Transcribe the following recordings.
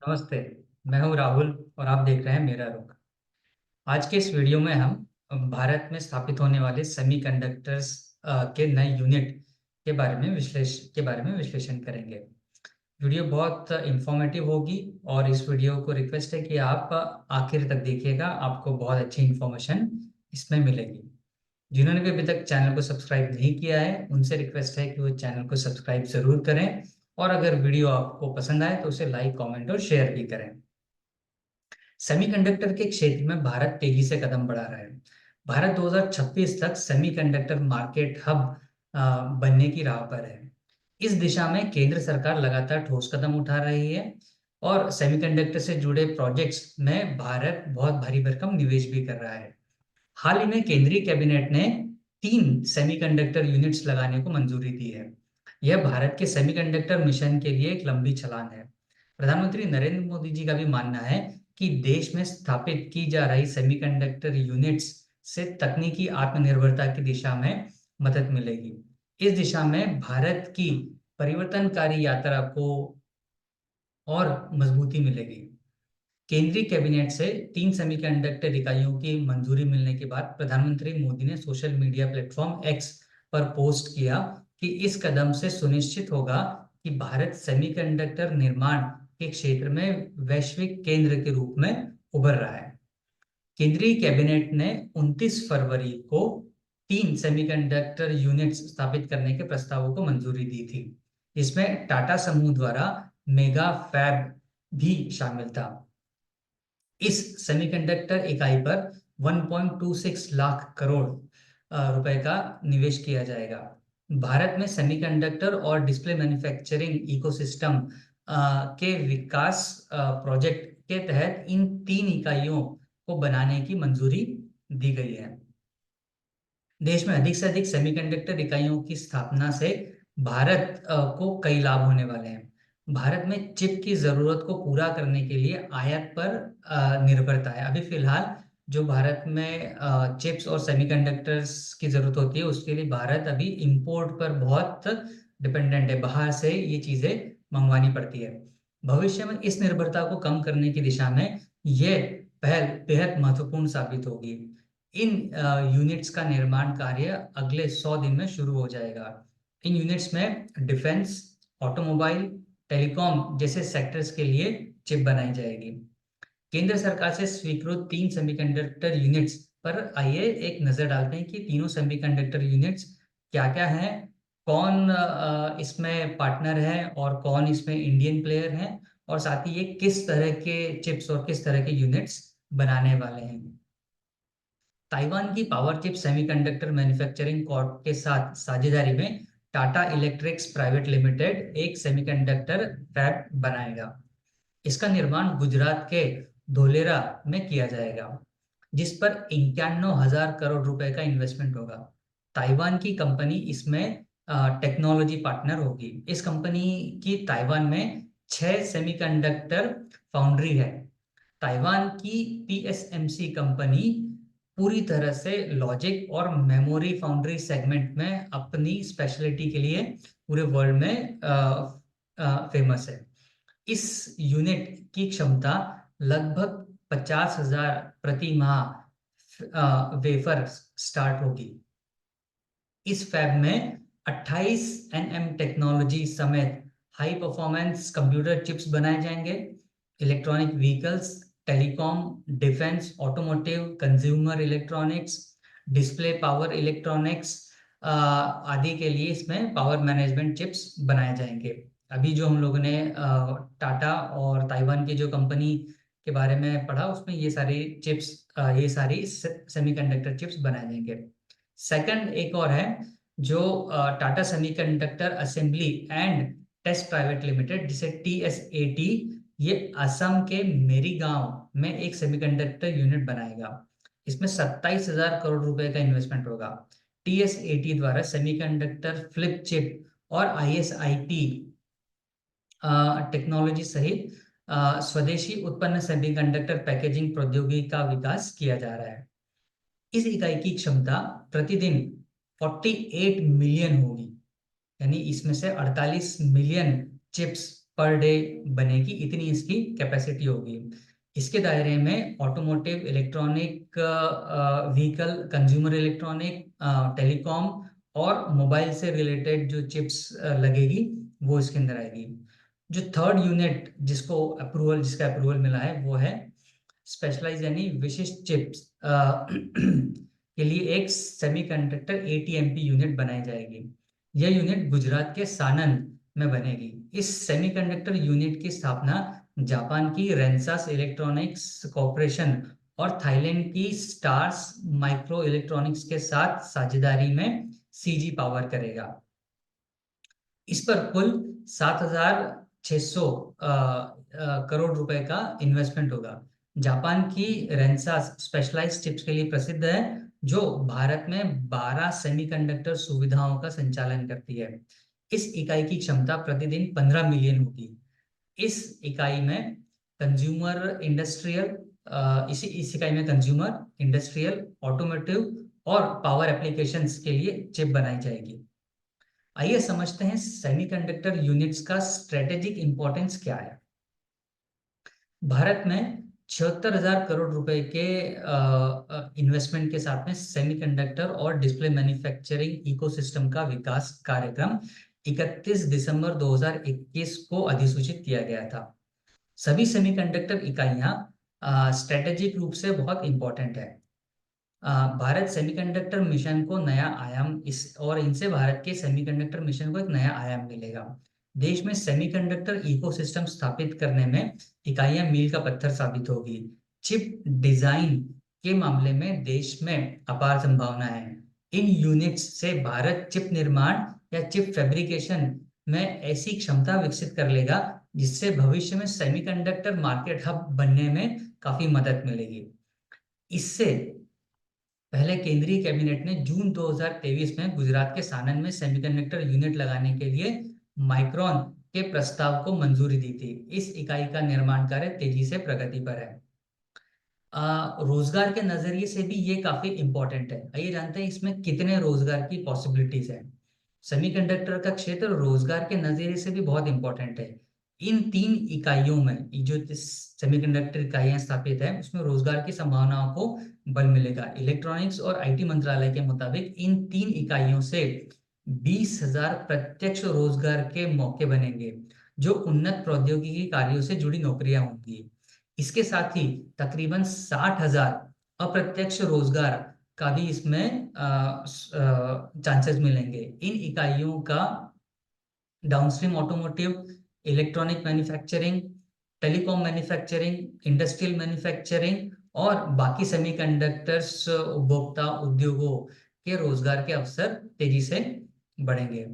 नमस्ते। मैं हूं राहुल और आप देख रहे हैं मेरा रुख। आज के इस वीडियो में हम भारत में स्थापित होने वाले सेमीकंडक्टर्स के नए यूनिट के बारे में विश्लेषण करेंगे। वीडियो बहुत इंफॉर्मेटिव होगी और इस वीडियो को रिक्वेस्ट है कि आप आखिर तक देखिएगा, आपको बहुत अच्छी इंफॉर्मेशन इसमें मिलेगी। जिन्होंने भी अभी तक चैनल को सब्सक्राइब नहीं किया है उनसे रिक्वेस्ट है कि वो चैनल को सब्सक्राइब जरूर करें और अगर वीडियो आपको पसंद आए तो उसे लाइक, कमेंट और शेयर भी करें। सेमीकंडक्टर के क्षेत्र में भारत तेजी से कदम बढ़ा रहा है। भारत 2026 तक सेमीकंडक्टर मार्केट हब बनने की राह पर है। इस दिशा में केंद्र सरकार लगातार ठोस कदम उठा रही है और सेमीकंडक्टर से जुड़े प्रोजेक्ट्स में भारत बहुत भारी भरकम निवेश भी कर रहा है। हाल ही में केंद्रीय कैबिनेट ने 3 सेमीकंडक्टर यूनिट्स लगाने को मंजूरी दी है। यह भारत के सेमीकंडक्टर मिशन के लिए एक लंबी छलांग है। प्रधानमंत्री नरेंद्र मोदी जी का भी मानना है कि देश में स्थापित की जा रही सेमीकंडक्टर यूनिट्स से तकनीकी आत्मनिर्भरता की दिशा में मदद मिलेगी। इस दिशा में भारत की परिवर्तनकारी यात्रा को और मजबूती मिलेगी। केंद्रीय कैबिनेट से 3 सेमीकंडक्टर इकाइयों की मंजूरी मिलने के बाद प्रधानमंत्री मोदी ने सोशल मीडिया प्लेटफॉर्म एक्स पर पोस्ट किया कि इस कदम से सुनिश्चित होगा कि भारत सेमीकंडक्टर निर्माण के क्षेत्र में वैश्विक केंद्र के रूप में उभर रहा है। केंद्रीय कैबिनेट ने 29 फरवरी को 3 सेमीकंडक्टर यूनिट्स स्थापित करने के प्रस्तावों को मंजूरी दी थी। इसमें टाटा समूह द्वारा मेगा फैब भी शामिल था। इस सेमीकंडक्टर इकाई पर 1.26 लाख करोड़ रुपए का निवेश किया जाएगा। भारत में सेमीकंडक्टर और डिस्प्ले मैन्युफैक्चरिंग इकोसिस्टम के विकास प्रोजेक्ट के तहत इन 3 इकाइयों को बनाने की मंजूरी दी गई है। देश में अधिक से अधिक सेमीकंडक्टर इकाइयों की स्थापना से भारत को कई लाभ होने वाले हैं। भारत में चिप की जरूरत को पूरा करने के लिए आयात पर निर्भरता है। अभी फिलहाल जो भारत में चिप्स और सेमीकंडक्टर्स की जरूरत होती है उसके लिए भारत अभी इंपोर्ट पर बहुत डिपेंडेंट है, बाहर से ये चीजें मंगवानी पड़ती है। भविष्य में इस निर्भरता को कम करने की दिशा में यह पहल बेहद महत्वपूर्ण साबित होगी। इन यूनिट्स का निर्माण कार्य अगले 100 दिन में शुरू हो जाएगा। इन यूनिट्स में डिफेंस, ऑटोमोबाइल, टेलीकॉम जैसे सेक्टर्स के लिए चिप बनाई जाएगी। केंद्र सरकार से स्वीकृत 3 सेमीकंडक्टर यूनिट्स पर आइए एक नजर डालते हैं कि तीनों सेमीकंडक्टर यूनिट्स क्या क्या हैं, कौन इसमें पार्टनर है और कौन इसमें इंडियन प्लेयर है और साथ ही ये किस तरह के चिप्स और किस तरह के यूनिट्स बनाने वाले हैं। ताइवान की power chip semiconductor manufacturing Corp के साथ साझेदारी में टाटा इलेक्ट्रिक्स प्राइवेट लिमिटेड एक सेमीकंडक्टर फैब बनाएगा। इसका निर्माण गुजरात के धोलेरा में किया जाएगा, जिस पर 91,000 करोड़ रुपए का इन्वेस्टमेंट होगा। ताइवान की कंपनी इसमें टेक्नोलॉजी पार्टनर होगी। इस कंपनी की ताइवान में 6 सेमीकंडक्टर फाउंड्री है। ताइवान की पीएसएमसी कंपनी पूरी तरह से लॉजिक और मेमोरी फाउंड्री सेगमेंट में अपनी स्पेशलिटी के लिए पूरे वर्ल्ड में फेमस है। इस यूनिट की क्षमता लगभग 50,000 प्रति माह वेफर स्टार्ट होगी। इस फैब में 28 एनएम टेक्नोलॉजी समेत हाई परफॉर्मेंस कंप्यूटर चिप्स बनाए जाएंगे। Electronic vehicles, telecom, defence, automotive, consumer electronics, display, power electronics आदि के लिए इसमें पावर मैनेजमेंट चिप्स बनाए जाएंगे। अभी जो हम लोगों ने टाटा और ताइवान की जो कंपनी के बारे में पढ़ा उसमें ये सारी चिप्स, ये सारी सेमीकंडक्टर चिप्स बनाए जाएंगे। सेकंड एक और है जो Tata semiconductor assembly and test private limited, जिसे TSAT, ये असम के मेरीगांव में एक सेमीकंडक्टर यूनिट बनाएगा। इसमें 27,000 करोड़ रुपए का इन्वेस्टमेंट होगा। TSAT द्वारा सेमीकंडक्टर फ्लिप चिप और ISIP टेक्नोलॉजी सहित स्वदेशी उत्पन्न सेमीकंडक्टर पैकेजिंग प्रौद्योगिकी का विकास किया जा रहा है। इस इकाई की क्षमता प्रतिदिन 48 मिलियन होगी, यानी इसमें से 48 मिलियन चिप्स पर डे बनेगी, इतनी इसकी कैपेसिटी होगी। इसके दायरे में automotive, electronic vehicle, consumer electronic, telecom और मोबाइल से रिलेटेड जो चिप्स लगेगी वो इसके अंदर आएगी। जो थर्ड यूनिट जिसका अप्रूवल मिला है वो है स्पेशलाइज यानी विशिष्ट चिप्स के लिए एक सेमीकंडक्टर एटीएमपी यूनिट बनाई जाएगी। यह यूनिट गुजरात के सानंद में बनेगी। इस सेमीकंडक्टर यूनिट की स्थापना जापान की रेंसास इलेक्ट्रॉनिक्स कॉर्पोरेशन और थाईलैंड की स्टार्स माइक्रो इलेक्ट्रॉनिक्स के साथ साझेदारी में सीजी पावर करेगा। इस पर कुल 7,600 करोड़ रुपए का इन्वेस्टमेंट होगा। जापान की रेंसास स्पेशलाइज्ड चिप्स के लिए प्रसिद्ध है, जो भारत में 12 सेमीकंडक्टर सुविधाओं का संचालन करती है। इस इकाई की क्षमता प्रतिदिन 15 मिलियन होगी। इस इकाई में कंज्यूमर इंडस्ट्रियल इस इकाई में कंज्यूमर इंडस्ट्रियल, ऑटोमोटिव और पावर एप्लीकेशंस के लिए चिप बनाई जाएगी। आइए समझते हैं सेमीकंडक्टर यूनिट्स का स्ट्रेटेजिक इंपॉर्टेंस क्या है। भारत में 76,000 करोड़ रुपए के इन्वेस्टमेंट के साथ में सेमीकंडक्टर और डिस्प्ले मैन्युफैक्चरिंग इकोसिस्टम का विकास कार्यक्रम 31 दिसंबर 2021 को अधिसूचित किया गया था। सभी सेमीकंडक्टर इकाइयां स्ट्रेटेजिक रूप से बहुत इंपॉर्टेंट है। भारत सेमीकंडक्टर मिशन को नया आयाम इनसे भारत के सेमीकंडक्टर मिशन को एक नया आयाम मिलेगा। देश में सेमीकंडक्टर इकोसिस्टम स्थापित करने में इकाइयां मील का पत्थर साबित होगी। चिप डिजाइन के मामले में देश में अपार संभावना है। इन यूनिट्स से भारत चिप निर्माण या चिप फैब्रिकेशन में ऐसी क्षमता विकसित कर लेगा जिससे भविष्य में सेमीकंडक्टर मार्केट हब बनने में काफी मदद मिलेगी। इससे पहले केंद्रीय कैबिनेट ने जून 2023 में गुजरात के सानंद में सेमीकंडक्टर यूनिट लगाने के लिए माइक्रॉन के प्रस्ताव को मंजूरी दी थी। इस इकाई का निर्माण कार्य तेजी से प्रगति पर है। रोजगार के नजरिए से भी ये काफी इंपॉर्टेंट है। आइए जानते हैं इसमें कितने रोजगार की पॉसिबिलिटीज है। सेमीकंडक्टर का क्षेत्र रोजगार के नजरिए से भी बहुत इंपॉर्टेंट है। इन 3 इकाइयों में जो सेमीकंडक्टर इकाइयां स्थापित है उसमें रोजगार की संभावनाओं को बल मिलेगा। इलेक्ट्रॉनिक्स और आईटी मंत्रालय के मुताबिक इन 3 इकाइयों से 20,000 प्रत्यक्ष रोजगार के मौके बनेंगे, जो उन्नत प्रौद्योगिकी कार्यों से जुड़ी नौकरियां होंगी। इसके साथ ही तकरीबन 60,000 अप्रत्यक्ष रोजगार का भी इसमें चांसेस मिलेंगे। इन इकाइयों का downstream automotive, electronic manufacturing, telecom manufacturing, industrial manufacturing और बाकी सेमीकंडक्टर्स उपभोक्ता उद्योगों के रोजगार के अवसर तेजी से बढ़ेंगे।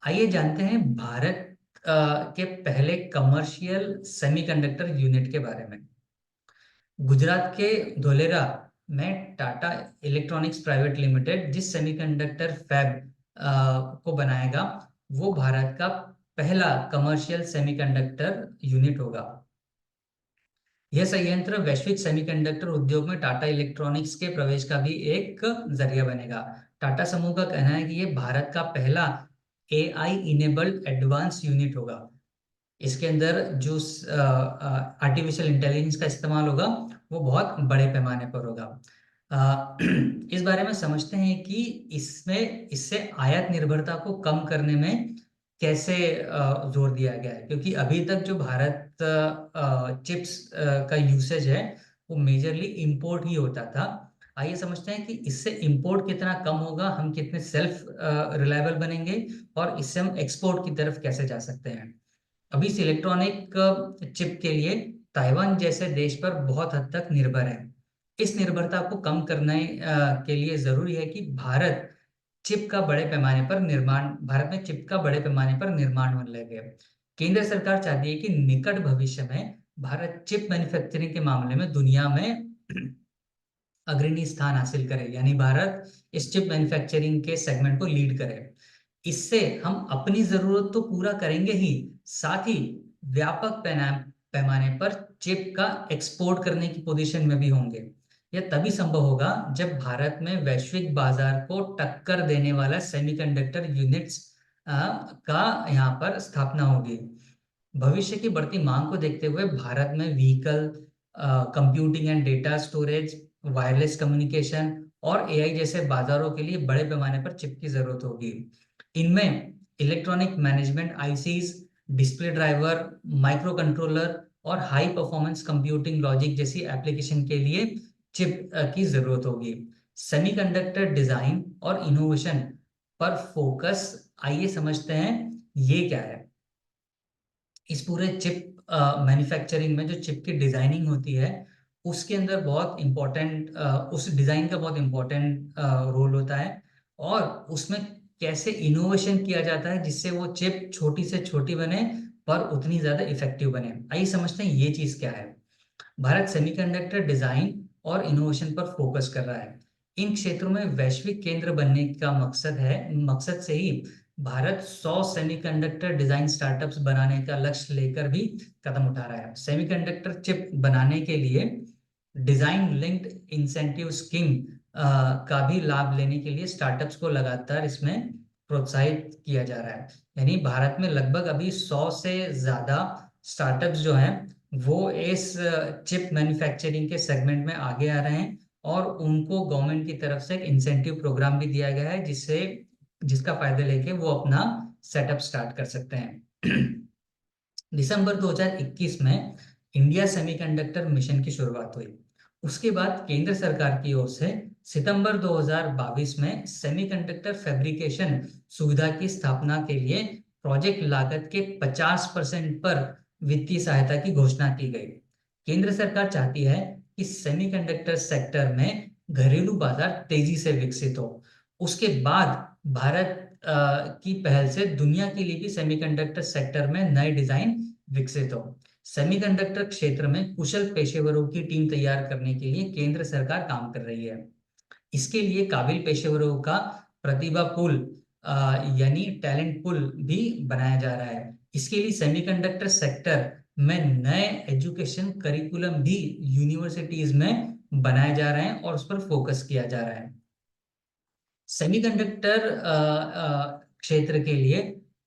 आइए जानते हैं भारत के पहले कमर्शियल सेमीकंडक्टर यूनिट के बारे में। गुजरात के धोलेरा में टाटा इलेक्ट्रॉनिक्स प्राइवेट लिमिटेड जिस सेमीकंडक्टर फैब को बनाएगा वो भारत का पहला कमर्शियल सेमीकंडक्टर यूनिट होगा। यह संयंत्र वैश्विक सेमीकंडक्टर उद्योग में टाटा इलेक्ट्रॉनिक्स के प्रवेश का भी एक जरिया बनेगा। टाटा समूह का कहना है कि यह भारत का पहला AI इनेबल्ड एडवांस यूनिट होगा। इसके अंदर जो आर्टिफिशियल इंटेलिजेंस का इस्तेमाल होगा वो बहुत बड़े पैमाने पर होगा। इस बारे में समझते हैं कि इससे आयात निर्भरता को कम करने में कैसे जोर दिया गया है, क्योंकि अभी तक जो भारत चिप्स का यूसेज है वो मेजरली इंपोर्ट ही होता था। आइए समझते हैं कि इससे इंपोर्ट कितना कम होगा, हम कितने सेल्फ रिलायबल बनेंगे और इससे हम एक्सपोर्ट की तरफ कैसे जा सकते हैं। अभी इस इलेक्ट्रॉनिक चिप के लिए ताइवान जैसे देश पर बहुत हद तक निर्भर है। इस निर्भरता को कम करने के लिए जरूरी है कि भारत में चिप का बड़े पैमाने पर निर्माण होने लगे। केंद्र सरकार चाहती है कि निकट भविष्य में भारत चिप मैन्युफैक्चरिंग के मामले में दुनिया में अग्रणी स्थान हासिल करे, यानी भारत इस चिप मैन्युफैक्चरिंग के सेगमेंट को लीड करे। इससे हम अपनी जरूरत तो पूरा करेंगे ही, साथ ही व्यापक पैमाने पर चिप का एक्सपोर्ट करने की पोजीशन में भी होंगे। यह तभी संभव होगा जब भारत में वैश्विक बाजार को टक्कर देने वाला सेमीकंडक्टर यूनिट्स का यहाँ पर स्थापना होगी। भविष्य की बढ़ती मांग को देखते हुए भारत में vehicle, computing and data storage, wireless communication और एआई जैसे बाजारों के लिए बड़े पैमाने पर चिप की जरूरत होगी। इनमें electronic management ICs, display driver, micro controller और हाई परफॉर्मेंस कंप्यूटिंग लॉजिक जैसी एप्लीकेशन के लिए चिप की जरूरत होगी। सेमीकंडक्टर डिजाइन और इनोवेशन पर फोकस, आइए समझते हैं ये क्या है। इस पूरे चिप मैन्युफैक्चरिंग में जो चिप की डिजाइनिंग होती है उसके अंदर बहुत इम्पोर्टेंट, उस डिजाइन का बहुत इम्पोर्टेंट रोल होता है, और उसमें कैसे इनोवेशन किया जाता है जिससे वो चिप छोटी से छोटी बने पर उतनी ज्यादा इफेक्टिव बने। आइए समझते हैं ये चीज क्या है। भारत सेमीकंडक्टर डिजाइन और इनोवेशन पर फोकस कर रहा है। इन क्षेत्रों में वैश्विक केंद्र बनने का मकसद से ही भारत 100 सेमीकंडक्टर डिजाइन स्टार्टअप्स बनाने का लक्ष्य लेकर भी कदम उठा रहा है। सेमीकंडक्टर चिप बनाने के लिए डिजाइन लिंक्ड इंसेंटिव स्कीम का भी लाभ लेने के लिए स्टार्टअप्स को लगातार इसमें प्रोत्साहित किया जा रहा है। यानी भारत में लगभग अभी 100 से ज्यादा स्टार्टअप्स जो हैं वो इस चिप मैन्युफैक्चरिंग के सेगमेंट में आगे आ रहे हैं, और उनको गवर्नमेंट की तरफ से एक इंसेंटिव प्रोग्राम भी दिया गया है जिसका फायदा लेके वो अपना सेटअप स्टार्ट कर सकते हैं। दिसंबर 2021 में इंडिया सेमीकंडक्टर मिशन की शुरुआत हुई। उसके बाद केंद्र सरकार की ओर से सितंबर 2022 में सेमीकंडक्टर फैब्रिकेशन सुविधा की स्थापना के लिए प्रोजेक्ट लागत के 50% पर वित्तीय सहायता की घोषणा की गई। केंद्र सरकार चाहती है कि सेमीकंडक्टर सेक्टर में घरेलू बाजार तेजी से विकसित हो। उसके बाद भारत की पहल से दुनिया के लिए भी सेमीकंडक्टर सेक्टर में नए डिजाइन विकसित हो। सेमीकंडक्टर क्षेत्र में कुशल पेशेवरों की टीम तैयार करने के लिए केंद्र सरकार काम कर रही है। इसके लिए काबिल पेशेवरों का प्रतिभा पूल यानी टैलेंट पूल भी बनाया जा रहा है। इसके लिए सेमीकंडक्टर सेक्टर में नए एजुकेशन करिकुलम भी यूनिवर्सिटीज में बनाए जा रहे हैं और उस पर फोकस किया जा रहा है। सेमीकंडक्टर क्षेत्र के लिए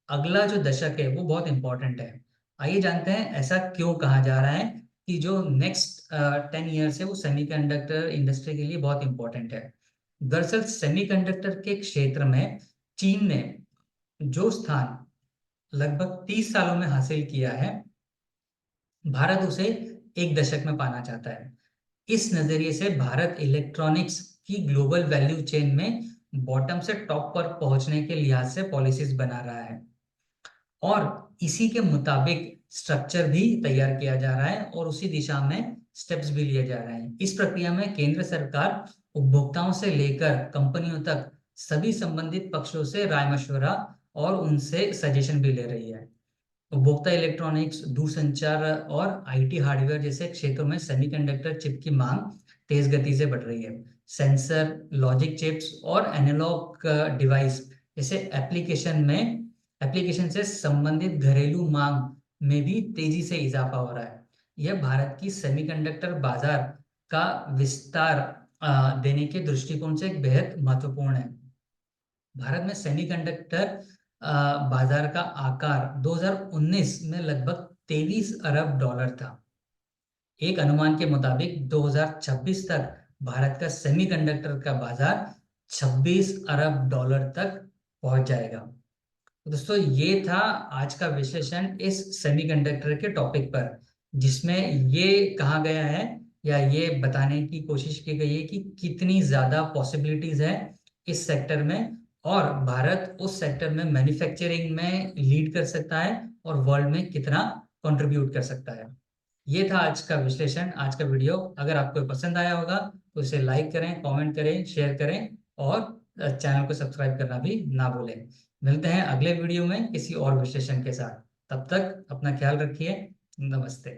अगला जो दशक है वो बहुत इंपॉर्टेंट है। आइए जानते हैं ऐसा क्यों कहा जा रहा है कि जो नेक्स्ट 10 ईयर्स है वो सेमीकंडक्टर इंडस्ट्री के लिए बहुत इंपॉर्टेंट है। दरअसल सेमीकंडक्टर के क्षेत्र में चीन ने जो स्थान लगभग 30 सालों में हासिल किया है, भारत उसे एक दशक में पाना चाहता है। इस नजरिए से भारत इलेक्ट्रॉनिक्स की ग्लोबल वैल्यू चेन में बॉटम से टॉप पर पहुंचने के लिहाज से पॉलिसीज बना रहा है, और इसी के मुताबिक स्ट्रक्चर भी तैयार किया जा रहा है और उसी दिशा में स्टेप्स भी लिए जा रहे हैं। इस प्रक्रिया में केंद्र सरकार उपभोक्ताओं से लेकर कंपनियों तक सभी संबंधित पक्षों से राय मशवरा और उनसे सजेशन भी ले रही है। उपभोक्ता इलेक्ट्रॉनिक्स, दूरसंचार और आईटी हार्डवेयर जैसे क्षेत्रों में सेमीकंडक्टर चिप की मांग तेज गति से बढ़ रही है। सेंसर, लॉजिक चिप्स और एनालॉग डिवाइस जैसे एप्लीकेशन से संबंधित घरेलू मांग में भी तेजी से इजाफा हो रहा है। यह भारत की सेमीकंडक्टर बाजार का विस्तार देने के दृष्टिकोण से एक बेहद महत्वपूर्ण है। भारत में सेमीकंडक्टर बाजार का आकार 2019 में लगभग 23 अरब डॉलर था। एक अनुमान के मुताबिक 2026 तक भारत का सेमीकंडक्टर का बाजार 26 अरब डॉलर तक पहुंच जाएगा। तो दोस्तों ये था आज का विश्लेषण इस सेमीकंडक्टर के टॉपिक पर, जिसमें ये कहा गया है या ये बताने की कोशिश की गई है कि कितनी ज्यादा पॉसिबिलिटीज है इस सेक्टर में, और भारत उस सेक्टर में मैन्युफैक्चरिंग में लीड कर सकता है और वर्ल्ड में कितना कंट्रीब्यूट कर सकता है। ये था आज का विश्लेषण, आज का वीडियो। अगर आपको पसंद आया होगा तो इसे लाइक करें, कमेंट करें, शेयर करें और चैनल को सब्सक्राइब करना भी ना भूलें। मिलते हैं अगले वीडियो में किसी और विश्लेषण के साथ। तब तक अपना ख्याल रखिए। नमस्ते।